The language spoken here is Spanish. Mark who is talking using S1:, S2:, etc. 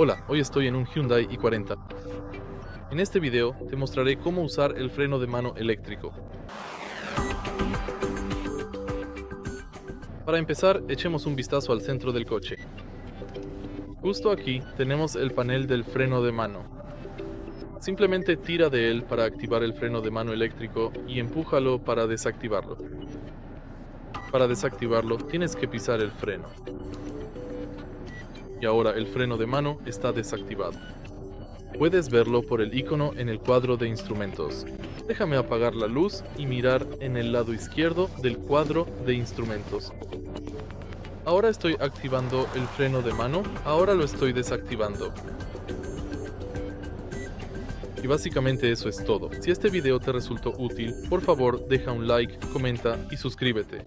S1: Hola, hoy estoy en un Hyundai i40. En este video te mostraré cómo usar el freno de mano eléctrico. Para empezar, echemos un vistazo al centro del coche. Justo aquí tenemos el panel del freno de mano. Simplemente tira de él para activar el freno de mano eléctrico y empújalo para desactivarlo. Para desactivarlo, tienes que pisar el freno. Y ahora el freno de mano está desactivado. Puedes verlo por el icono en el cuadro de instrumentos. Déjame apagar la luz y mirar en el lado izquierdo del cuadro de instrumentos. Ahora estoy activando el freno de mano, ahora lo estoy desactivando. Y básicamente eso es todo. Si este video te resultó útil, por favor deja un like, comenta y suscríbete.